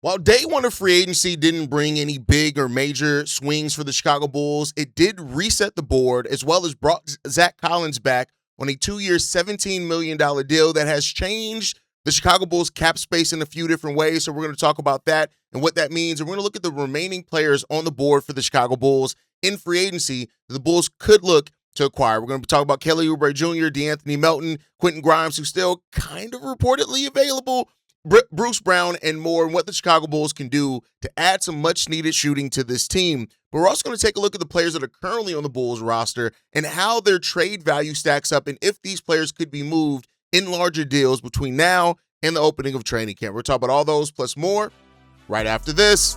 While day one of free agency didn't bring any big or major swings for the Chicago Bulls, it did reset the board as well as brought Zach Collins back on a 2-year, $17 million deal that has changed the Chicago Bulls cap space in a few different ways. So we're going to talk about that and what that means. And we're going to look at the remaining players on the board for the Chicago Bulls in free agency that the Bulls could look to acquire. We're going to talk about Kelly Oubre Jr., DeAnthony Melton, Quentin Grimes, who's still kind of reportedly available, Bruce Brown, and more, and what the Chicago Bulls can do to add some much-needed shooting to this team. But we're also going to take a look at the players that are currently on the Bulls roster and how their trade value stacks up and if these players could be moved in larger deals between now and the opening of training camp. We're talking about all those plus more right after this.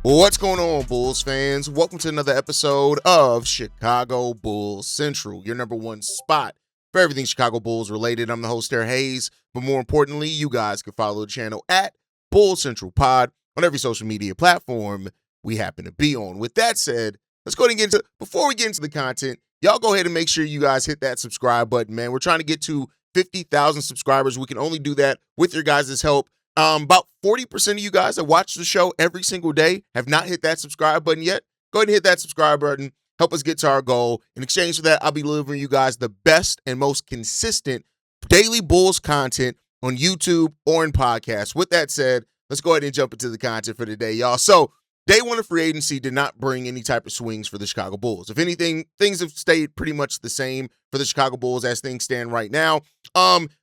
What's going on, Bulls fans? Welcome to another episode of Chicago Bulls Central, your number one spot for everything Chicago Bulls related. I'm the host there, Haize, but more importantly, you guys can follow the channel at Bulls Central Pod on every social media platform we happen to be on. With that said, let's go ahead and before we get into the content, y'all go ahead and make sure you guys hit that subscribe button, man. We're trying to get to 50,000 subscribers. We can only do that with your guys' help. About 40% of you guys that watch the show every single day have not hit that subscribe button yet. Go ahead and hit that subscribe button. Help us get to our goal. In exchange for that, I'll be delivering you guys the best and most consistent daily Bulls content on YouTube or in podcasts. With that said, let's go ahead and jump into the content for today, y'all. So, day one of free agency did not bring any type of swings for the Chicago Bulls. If anything, things have stayed pretty much the same for the Chicago Bulls as things stand right now.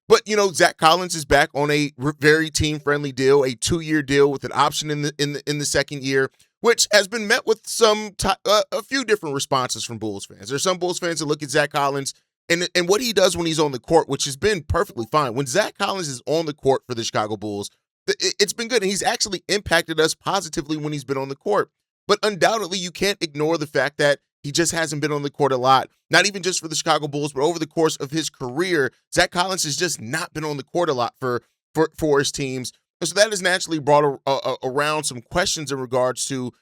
But, Zach Collins is back on a very team-friendly deal, a 2-year deal with an option in the second year, which has been met with a few different responses from Bulls fans. There's some Bulls fans that look at Zach Collins and what he does when he's on the court, which has been perfectly fine. When Zach Collins is on the court for the Chicago Bulls, it's been good, and he's actually impacted us positively when he's been on the court. But undoubtedly, you can't ignore the fact that he just hasn't been on the court a lot, not even just for the Chicago Bulls, but over the course of his career, Zach Collins has just not been on the court a lot for his teams. And so that has naturally brought around some questions in regards to,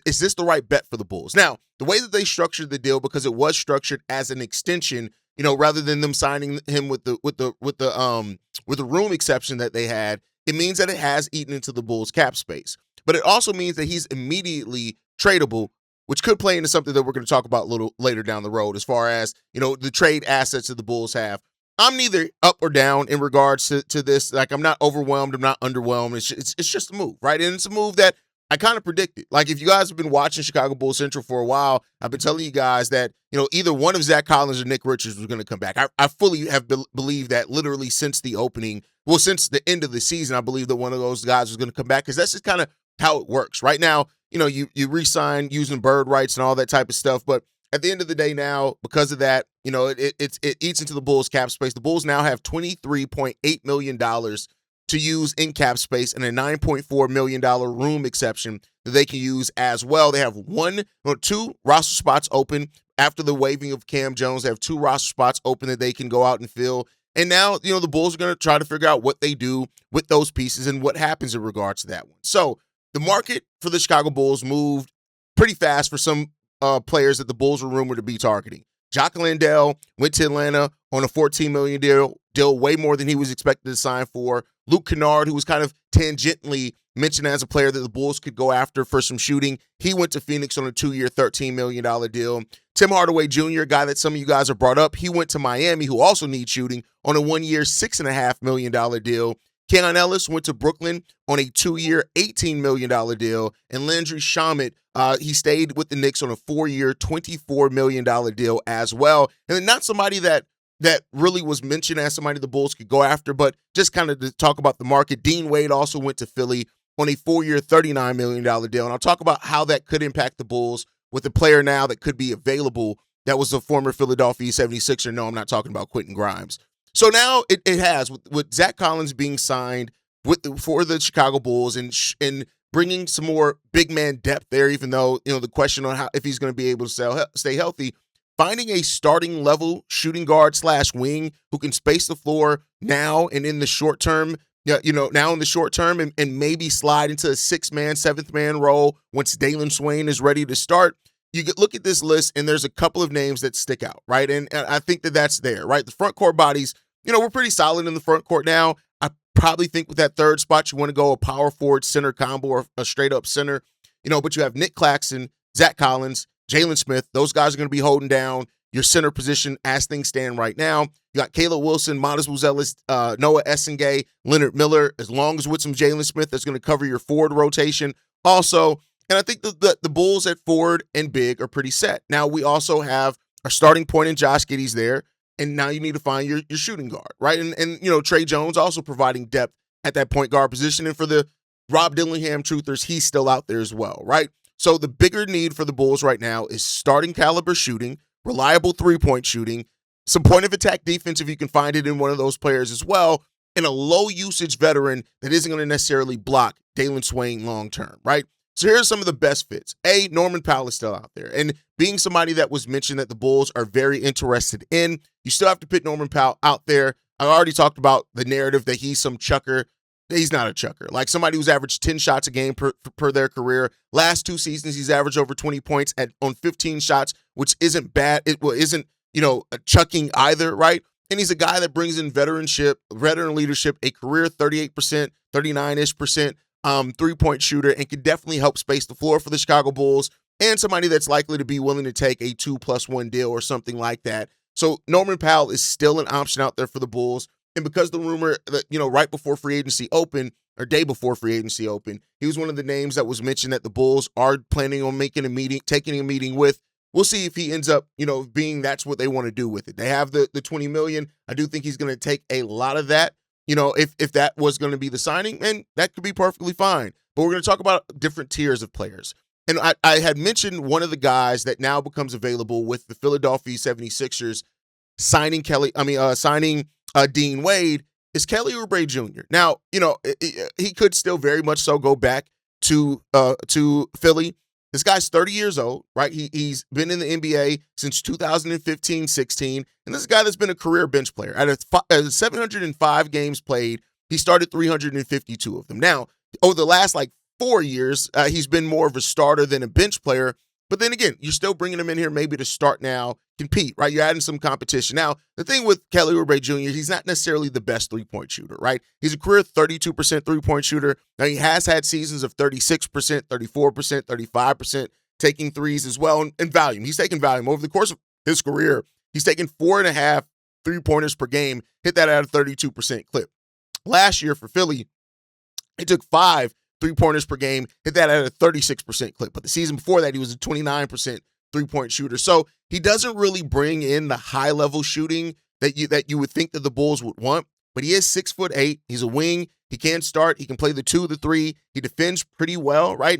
is this the right bet for the Bulls? Now, the way that they structured the deal, because it was structured as an extension, rather than them signing him with the room exception that they had, it means that it has eaten into the Bulls' cap space. But it also means that he's immediately tradable, which could play into something that we're going to talk about a little later down the road as far as, the trade assets that the Bulls have. I'm neither up or down in regards to this. Like, I'm not overwhelmed. I'm not underwhelmed. It's just a move, right? And it's a move that I kind of predicted. Like, if you guys have been watching Chicago Bulls Central for a while, I've been telling you guys that, either one of Zach Collins or Nick Richards was going to come back. I fully have believed that literally since the end of the season. I believe that one of those guys was going to come back because that's just kind of how it works. Right now, you re-sign using bird rights and all that type of stuff. But at the end of the day now, because of that, it eats into the Bulls cap space. The Bulls now have $23.8 million to use in cap space and a $9.4 million room exception that they can use as well. They have two roster spots open after the waiving of Cam Jones. They have 2 roster spots open that they can go out and fill. And now, the Bulls are going to try to figure out what they do with those pieces and what happens in regards to that one. So the market for the Chicago Bulls moved pretty fast for some players that the Bulls were rumored to be targeting. Jock Landale went to Atlanta on a $14 million deal, way more than he was expected to sign for. Luke Kennard, who was kind of tangentially mentioned as a player that the Bulls could go after for some shooting, he went to Phoenix on a 2-year, $13 million deal. Tim Hardaway Jr., a guy that some of you guys have brought up, he went to Miami, who also needs shooting, on a 1-year, $6.5 million deal. Keon Ellis went to Brooklyn on a 2-year, $18 million deal. And Landry Shamet, he stayed with the Knicks on a 4-year, $24 million deal as well. And not somebody that really was mentioned as somebody the Bulls could go after, but just kind of to talk about the market, Dean Wade also went to Philly on a 4-year, $39 million deal. And I'll talk about how that could impact the Bulls with a player now that could be available that was a former Philadelphia 76er. No, I'm not talking about Quentin Grimes. So now it has, with Zach Collins being signed for the Chicago Bulls and bringing some more big man depth there, even though, the question on how if he's going to be able to stay healthy. Finding a starting level shooting guard / wing who can space the floor now and in the short term, now in the short term and maybe slide into a 6-man, 7th-man role once Dailyn Swain is ready to start. You could look at this list and there's a couple of names that stick out, right? And I think that's there, right? The front court bodies, we're pretty solid in the front court now. I probably think with that third spot, you want to go a power forward center combo or a straight up center, but you have Nick Claxton, Zach Collins, Jalen Smith. Those guys are going to be holding down your center position as things stand right now. You got Caleb Wilson, Modest Buzelis, Noah Essengay, Leonard Miller, as long as with some Jalen Smith that's going to cover your forward rotation also. And I think the Bulls at forward and big are pretty set. Now we also have our starting point in Josh Giddey's there, and now you need to find your shooting guard, right? And Trey Jones also providing depth at that point guard position. And for the Rob Dillingham truthers, he's still out there as well, right? So the bigger need for the Bulls right now is starting caliber shooting, reliable three-point shooting, some point of attack defense if you can find it in one of those players as well, and a low usage veteran that isn't going to necessarily block Dailyn Swain long term, right? So here's some of the best fits. Norman Powell is still out there. And being somebody that was mentioned that the Bulls are very interested in, you still have to put Norman Powell out there. I already talked about the narrative that he's some chucker. He's not a chucker. Like somebody who's averaged 10 shots a game per their career. Last 2 seasons, he's averaged over 20 points on 15 shots, which isn't bad. It isn't, a chucking either, right? And he's a guy that brings in veteran leadership, a career 38%, 39-ish% three-point shooter, and can definitely help space the floor for the Chicago Bulls, and somebody that's likely to be willing to take a 2+1 deal or something like that. So Norman Powell is still an option out there for the Bulls. And because the rumor that, right before free agency opened, or day before free agency opened, he was one of the names that was mentioned that the Bulls are planning on taking a meeting with. We'll see if he ends up, being that's what they want to do with it. They have the $20 million. I do think he's going to take a lot of that. If that was going to be the signing, and that could be perfectly fine. But we're going to talk about different tiers of players. And I had mentioned one of the guys that now becomes available with the Philadelphia 76ers signing Dean Wade is Kelly Oubre Jr. Now, he could still very much so go back to Philly. This guy's 30 years old, right? He's been in the NBA since 2015-16, and this is a guy that's been a career bench player. At 705 games played, he started 352 of them. Now, over the last 4 years, he's been more of a starter than a bench player. But then again, you're still bringing him in here maybe to start now, compete, right? You're adding some competition. Now, the thing with Kelly Oubre Jr., he's not necessarily the best three-point shooter, right? He's a career 32% three-point shooter. Now, he has had seasons of 36%, 34%, 35% taking threes as well, and volume. He's taken volume. Over the course of his career, he's taken 4.5 three-pointers per game, hit that at a 32% clip. Last year for Philly, he took 5 three-pointers per game, hit that at a 36% clip. But the season before that, he was a 29% three-point shooter. So he doesn't really bring in the high-level shooting that you would think that the Bulls would want. But he is 6'8". He's a wing. He can start. He can play the 2, the 3. He defends pretty well, right?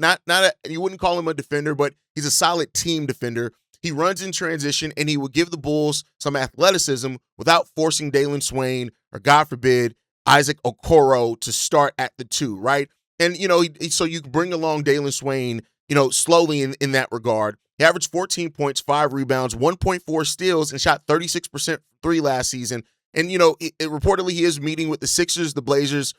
You wouldn't call him a defender, but he's a solid team defender. He runs in transition, and he will give the Bulls some athleticism without forcing Dailyn Swain or, God forbid, Isaac Okoro to start at the 2, right? And, so you can bring along Dailyn Swain, slowly in that regard. He averaged 14 points, 5 rebounds, 1.4 steals, and shot 36% from 3 last season. And, reportedly he is meeting with the Sixers, the Blazers,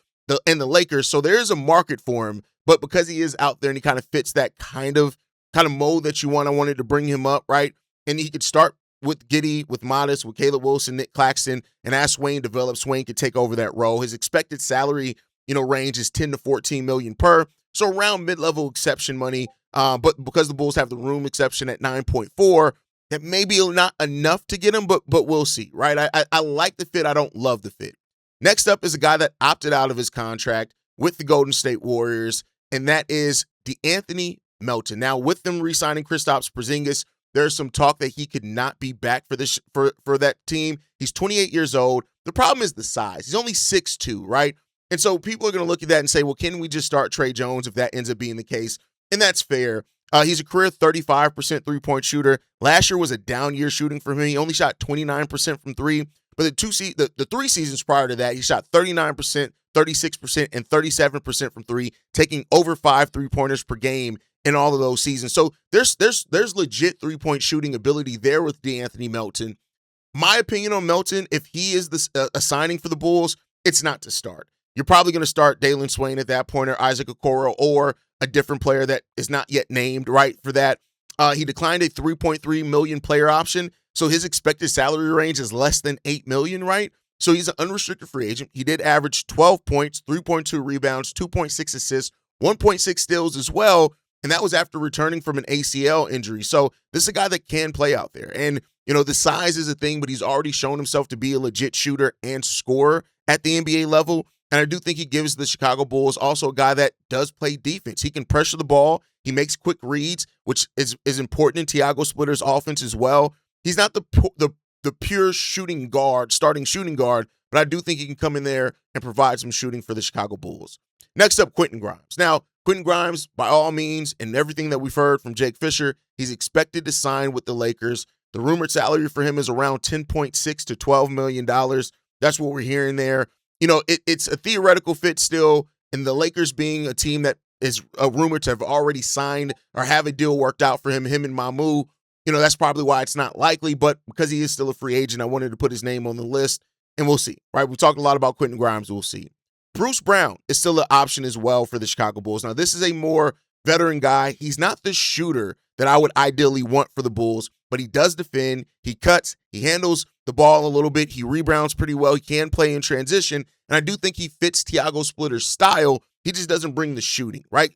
and the Lakers. So there is a market for him. But because he is out there and he kind of fits that kind of mold that you want, I wanted to bring him up, right? And he could start with Giddey, with Modest, with Caleb Wilson, Nick Claxton, and as Swain develops, Swain could take over that role. His expected salary range is 10 to 14 million per. So around mid-level exception money. But because the Bulls have the room exception at 9.4, that may be not enough to get him, but we'll see, right? I like the fit. I don't love the fit. Next up is a guy that opted out of his contract with the Golden State Warriors, and that is DeAnthony Melton. Now, with them re-signing Kristaps Porzingis, there's some talk that he could not be back for that team. He's 28 years old. The problem is the size. He's only 6'2", right? And so people are going to look at that and say, well, can we just start Trey Jones if that ends up being the case? And that's fair. He's a career 35% three-point shooter. Last year was a down year shooting for him. He only shot 29% from 3. But the 3 seasons prior to that, he shot 39%, 36% and 37% from three, taking over 5 3-pointers per game in all of those seasons. So there's legit 3-point shooting ability there with DeAnthony Melton. My opinion on Melton, if he is a signing for the Bulls, it's not to start. You're probably going to start Dailyn Swain at that point, or Isaac Okoro, or a different player that is not yet named, right, for that. He declined a $3.3 million player option, so his expected salary range is less than $8 million, right? So he's an unrestricted free agent. He did average 12 points, 3.2 rebounds, 2.6 assists, 1.6 steals as well, and that was after returning from an ACL injury. So this is a guy that can play out there. And, you know, the size is a thing, but he's already shown himself to be a legit shooter and scorer at the NBA level. And I do think he gives the Chicago Bulls also a guy that does play defense. He can pressure the ball. He makes quick reads, which is important in Tiago Splitter's offense as well. He's not the pure shooting guard, starting shooting guard, but I do think he can come in there and provide some shooting for the Chicago Bulls. Next up, Quentin Grimes. Now, Quentin Grimes, by all means, and everything that we've heard from Jake Fisher, he's expected to sign with the Lakers. The rumored salary for him is around $10.6 to $12 million. That's what we're hearing there. You know, it's a theoretical fit still, and the Lakers being a team that is rumored to have already signed or have a deal worked out for him and Mamu, you know, that's probably why it's not likely, but because he is still a free agent, I wanted to put his name on the list, and we'll see, right? We talked a lot about Quentin Grimes, we'll see. Bruce Brown is still an option as well for the Chicago Bulls. Now, this is a more veteran guy. He's not the shooter that I would ideally want for the Bulls, but he does defend, he cuts, he handles the ball a little bit, he rebounds pretty well, he can play in transition, and I do think he fits Tiago Splitter's style. He just doesn't bring the shooting, right?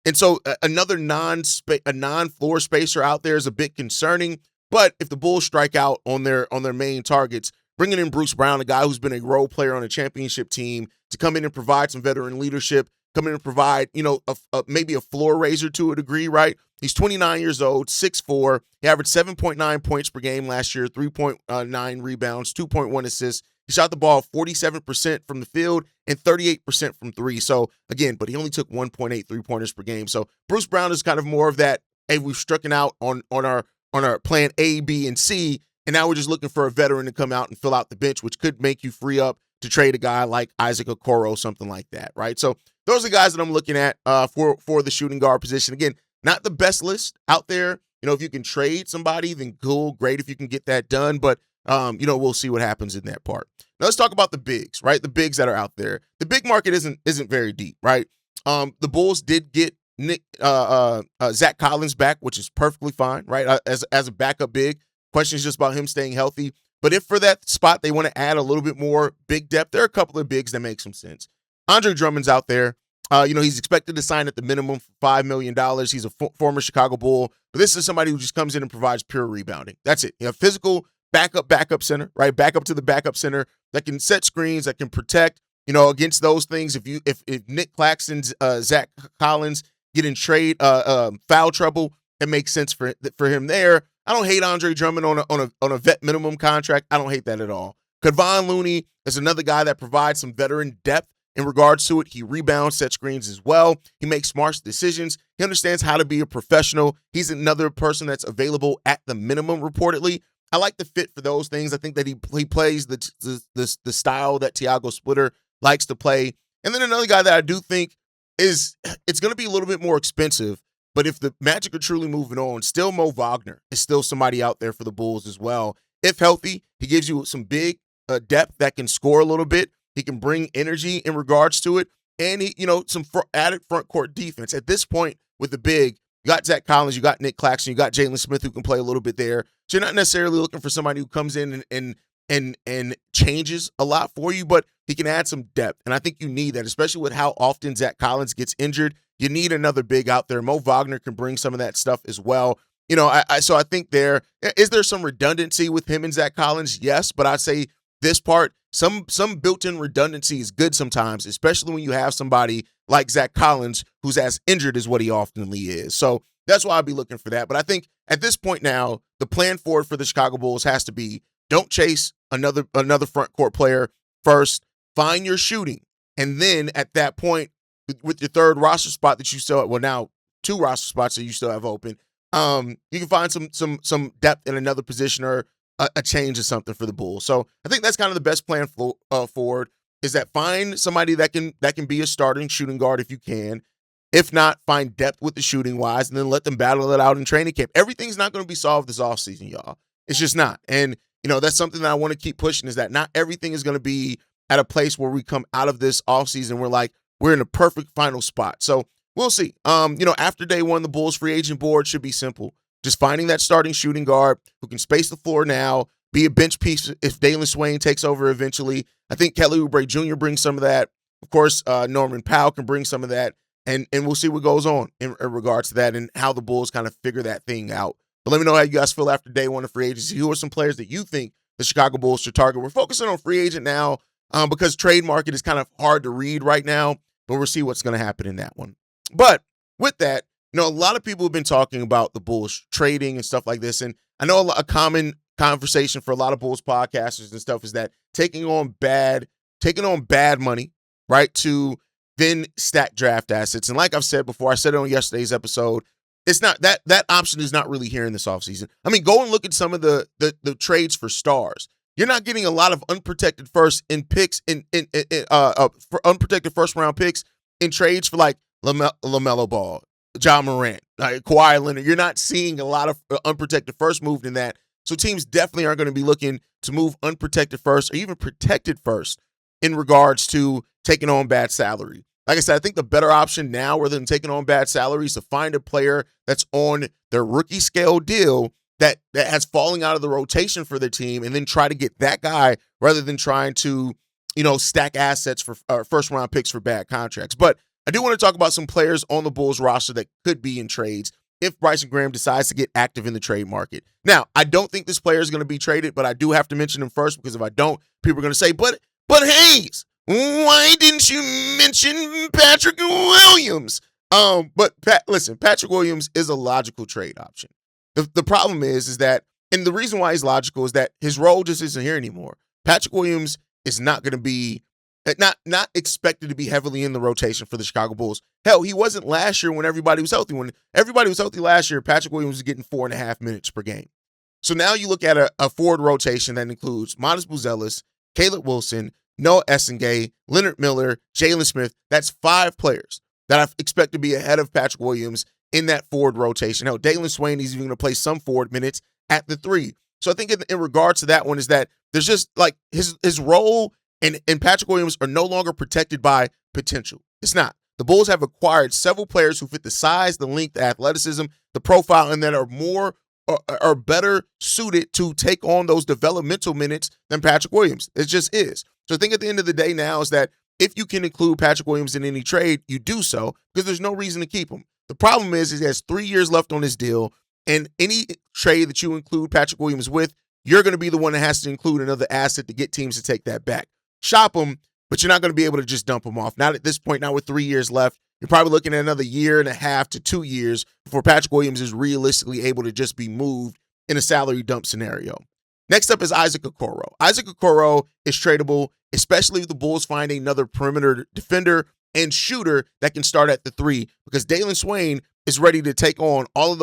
And so another non-floor spacer out there is a bit concerning, but if the Bulls strike out on their main targets, bringing in Bruce Brown, a guy who's been a role player on a championship team, to come in and provide some veteran leadership, come in and provide, you know, maybe a floor raiser to a degree, right? He's 29 years old, 6'4". He averaged 7.9 points per game last year, 3.9 rebounds, 2.1 assists. He shot the ball 47% from the field and 38% from three. So, again, but he only took 1.8 3-pointers per game. So, Bruce Brown is kind of more of that, hey, we've struck out on our plan A, B, and C, and now we're just looking for a veteran to come out and fill out the bench, which could make you free up to trade a guy like Isaac Okoro, something like that, right? So, those are the guys that I'm looking at for the shooting guard position. Again, not the best list out there. You know, if you can trade somebody, then cool, great if you can get that done. But, you know, we'll see what happens in that part. Now, let's talk about the bigs, right? The bigs that are out there. The big market isn't very deep, right? The Bulls did get Zach Collins back, which is perfectly fine, right? As a backup big. Question is just about him staying healthy. But if for that spot they want to add a little bit more big depth, there are a couple of bigs that make some sense. Andre Drummond's out there. You know, he's expected to sign at the minimum for $5 million. He's a former Chicago Bull, but this is somebody who just comes in and provides pure rebounding. That's it. You know, physical backup center, right? Backup to the backup center that can set screens, that can protect, you know, against those things. If Nick Claxton's Zach Collins get in trade foul trouble, it makes sense for him there. I don't hate Andre Drummond on a vet minimum contract. I don't hate that at all. Kevon Looney is another guy that provides some veteran depth in regards to it. He rebounds, set screens as well. He makes smart decisions. He understands how to be a professional. He's another person that's available at the minimum, reportedly. I like the fit for those things. I think that he plays the style that Tiago Splitter likes to play. And then another guy that I do think it's going to be a little bit more expensive, but if the Magic are truly moving on, still Moe Wagner is still somebody out there for the Bulls as well. If healthy, he gives you some big depth that can score a little bit. He can bring energy in regards to it, and he, you know, some added front court defense. At this point, with the big, you got Zach Collins, you got Nick Claxton, you got Jalen Smith who can play a little bit there. So you're not necessarily looking for somebody who comes in and changes a lot for you, but he can add some depth. And I think you need that, especially with how often Zach Collins gets injured. You need another big out there. Moe Wagner can bring some of that stuff as well. You know, so I think is there some redundancy with him and Zach Collins? Yes, but I'd say this part, some built-in redundancy is good sometimes, especially when you have somebody like Zach Collins who's as injured as what he oftenly is. So that's why I'd be looking for that. But I think at this point now, the plan forward for the Chicago Bulls has to be, don't chase another front court player first. Find your shooting. And then at that point, with your third roster spot that you still have, well, now 2 roster spots that you still have open, you can find some depth in another position or a change or something for the Bulls. So I think that's kind of the best plan forward. is that find somebody that can be a starting shooting guard if you can. If not, find depth with the shooting wise, and then let them battle it out in training camp. Everything's not going to be solved this offseason, y'all. It's just not. And, that's something that I want to keep pushing, is that not everything is going to be at a place where we come out of this offseason, we're in a perfect final spot. So we'll see. After day one, the Bulls free agent board should be simple. Just finding that starting shooting guard who can space the floor now, be a bench piece if Dailyn Swain takes over eventually. I think Kelly Oubre Jr. brings some of that. Of course, Norman Powell can bring some of that. And we'll see what goes on in regards to that and how the Bulls kind of figure that thing out. But let me know how you guys feel after day one of free agency. Who are some players that you think the Chicago Bulls should target? We're focusing on free agent now because trade market is kind of hard to read right now, but we'll see what's going to happen in that one. But with that, a lot of people have been talking about the Bulls trading and stuff like this. And I know a common conversation for a lot of Bulls podcasters and stuff is that taking on bad money, right, to then stack draft assets. And like I've said before, I said it on yesterday's episode, it's not that option is not really here in this offseason. I mean, go and look at some of the trades for stars. You're not getting a lot of unprotected first in picks for unprotected first round picks in trades for like LaMelo Ball, John Morant, Kawhi Leonard. You're not seeing a lot of unprotected first moved in that. So teams definitely aren't going to be looking to move unprotected first or even protected first in regards to taking on bad salary. Like I said, I think the better option now rather than taking on bad salary is to find a player that's on their rookie scale deal that has falling out of the rotation for their team and then try to get that guy rather than trying to, stack assets for first round picks for bad contracts. But I do want to talk about some players on the Bulls roster that could be in trades if Bryson Graham decides to get active in the trade market. Now, I don't think this player is going to be traded, but I do have to mention him first because if I don't, people are going to say, but Haize, why didn't you mention Patrick Williams? Listen, Patrick Williams is a logical trade option. The problem is that, and the reason why he's logical is that his role just isn't here anymore. Patrick Williams is not going to be, not expected to be heavily in the rotation for the Chicago Bulls. Hell, he wasn't last year when everybody was healthy. When everybody was healthy last year, Patrick Williams was getting 4.5 minutes per game. So now you look at a forward rotation that includes Modest Buzelis, Caleb Wilson, Noah Essengay, Leonard Miller, Jalen Smith. That's 5 players that I expect to be ahead of Patrick Williams in that forward rotation. Hell, Dailyn Swain is even going to play some forward minutes at the 3. So I think in regards to that one is that there's just like his role and Patrick Williams are no longer protected by potential. It's not. The Bulls have acquired several players who fit the size, the length, the athleticism, the profile, and that are better suited to take on those developmental minutes than Patrick Williams. It just is. So I think at the end of the day now is that if you can include Patrick Williams in any trade, you do so because there's no reason to keep him. The problem is he has 3 years left on his deal, and any trade that you include Patrick Williams with, you're going to be the one that has to include another asset to get teams to take that back. Shop him, but you're not going to be able to just dump him off. Not at this point, not with 3 years left. You're probably looking at another 1.5 to 2 years before Patrick Williams is realistically able to just be moved in a salary dump scenario. Next up is Isaac Okoro. Isaac Okoro is tradable, especially if the Bulls find another perimeter defender and shooter that can start at the 3, because Dailyn Swain is ready to take on all of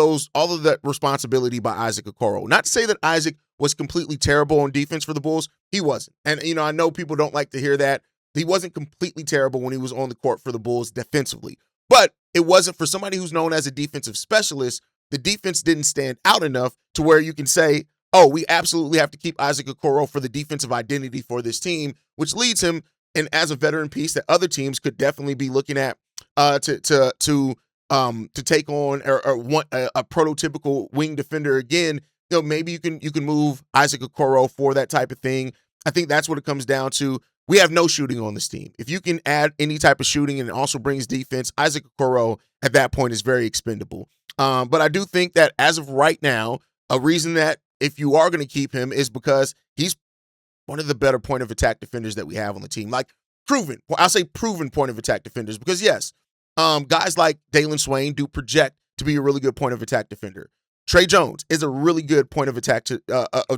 that responsibility by Isaac Okoro. Not to say that Isaac was completely terrible on defense for the Bulls. He wasn't. And, I know people don't like to hear that. He wasn't completely terrible when he was on the court for the Bulls defensively. But it wasn't for somebody who's known as a defensive specialist. The defense didn't stand out enough to where you can say, oh, we absolutely have to keep Isaac Okoro for the defensive identity for this team, which leads him, and as a veteran piece that other teams could definitely be looking at to take on or want a prototypical wing defender again. Maybe you can move Isaac Okoro for that type of thing. I think that's what it comes down to. We have no shooting on this team. If you can add any type of shooting and it also brings defense, Isaac Okoro at that point is very expendable. But I do think that as of right now, a reason that if you are going to keep him is because he's one of the better point of attack defenders that we have on the team. Like proven point of attack defenders because yes, guys like Dailyn Swain do project to be a really good point of attack defender. Trey Jones is a really good point of attack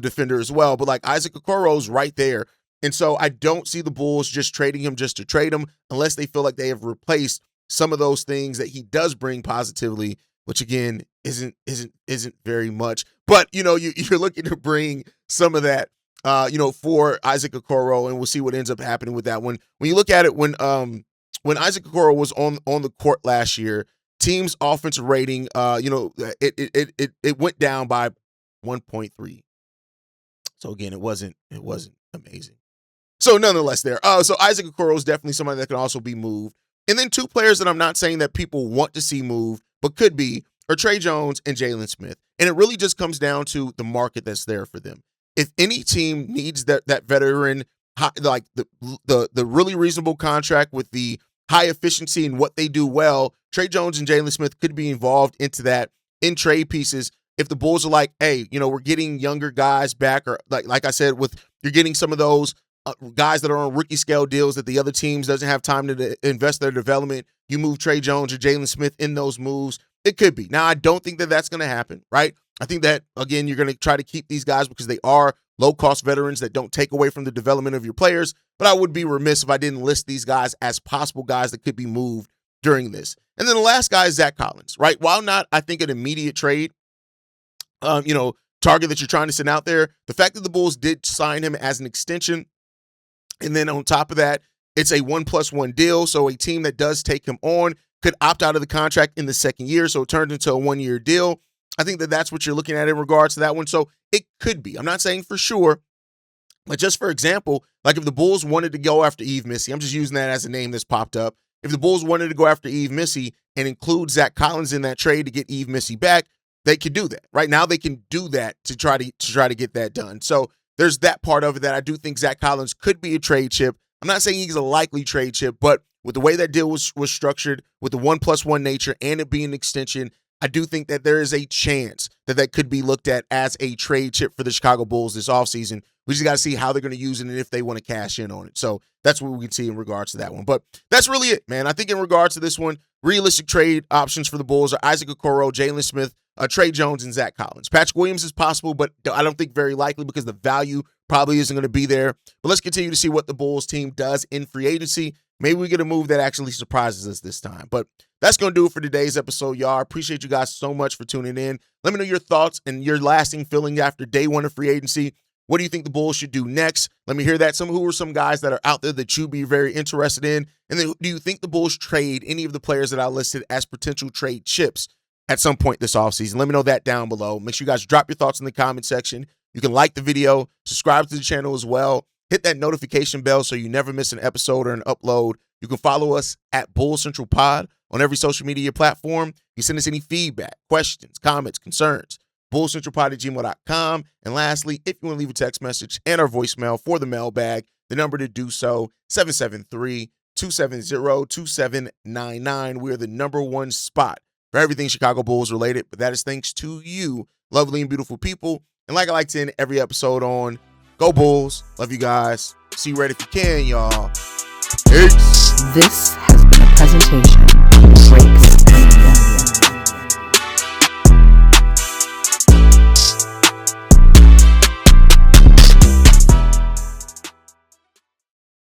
defender as well, but like Isaac Okoro's right there. And so I don't see the Bulls just trading him just to trade him unless they feel like they have replaced some of those things that he does bring positively, which again isn't very much. But you're looking to bring some of that for Isaac Okoro, and we'll see what ends up happening with that one. When you look at it, when Isaac Okoro was on the court last year, team's offensive rating, it went down by 1.3. So again, it wasn't amazing. So nonetheless, so Isaac Okoro is definitely somebody that can also be moved. And then two players that I'm not saying that people want to see moved, but could be, are Tre Jones and Jalen Smith. And it really just comes down to the market that's there for them. If any team needs that veteran, like the really reasonable contract with the high efficiency and what they do well, Tre Jones and Jalen Smith could be involved into that in trade pieces. If the Bulls are like, hey, we're getting younger guys back, or like I said, you're getting some of those guys that are on rookie scale deals that the other teams doesn't have time to invest their development. You move Tre Jones or Jalen Smith in those moves. It could be. Now, I don't think that that's going to happen, right? I think that, again, you're going to try to keep these guys because they are low-cost veterans that don't take away from the development of your players. But I would be remiss if I didn't list these guys as possible guys that could be moved during this. And then the last guy is Zach Collins, right? While not, I think, an immediate trade, target that you're trying to send out there, the fact that the Bulls did sign him as an extension, and then on top of that, it's a 1+1 deal. So a team that does take him on could opt out of the contract in the second year. So it turned into a 1-year deal. I think that that's what you're looking at in regards to that one. So it could be. I'm not saying for sure, but just for example, like if the Bulls wanted to go after Yves Missi, I'm just using that as a name that's popped up. If the Bulls wanted to go after Yves Missi and include Zach Collins in that trade to get Yves Missi back, they could do that. Right now, they can do that to try to get that done. So there's that part of it that I do think Zach Collins could be a trade chip. I'm not saying he's a likely trade chip, but with the way that deal was structured, with the 1+1 nature and it being an extension, I do think that there is a chance that could be looked at as a trade chip for the Chicago Bulls this offseason. We just got to see how they're going to use it and if they want to cash in on it. So that's what we can see in regards to that one. But that's really it, man. I think in regards to this one, realistic trade options for the Bulls are Isaac Okoro, Jalen Smith, Tre Jones, and Zach Collins. Patrick Williams is possible, but I don't think very likely because the value probably isn't going to be there. But let's continue to see what the Bulls team does in free agency. Maybe we get a move that actually surprises us this time. But that's going to do it for today's episode, y'all. I appreciate you guys so much for tuning in. Let me know your thoughts and your lasting feeling after day one of free agency. What do you think the Bulls should do next? Let me hear that. Who are some guys that are out there that you'd be very interested in? And then do you think the Bulls trade any of the players that I listed as potential trade chips at some point this offseason? Let me know that down below. Make sure you guys drop your thoughts in the comment section. You can like the video, subscribe to the channel as well. Hit that notification bell so you never miss an episode or an upload. You can follow us at Bull Central Pod on every social media platform. You can send us any feedback, questions, comments, concerns, bullcentralpod@gmail.com. And lastly, if you want to leave a text message and our voicemail for the mailbag, the number to do so, 773-270-2799. We're the #1 spot for everything Chicago Bulls related, but that is thanks to you, lovely and beautiful people. And like I like to end every episode on, go Bulls. Love you guys. See you right if you can, y'all. Peace. This has been a presentation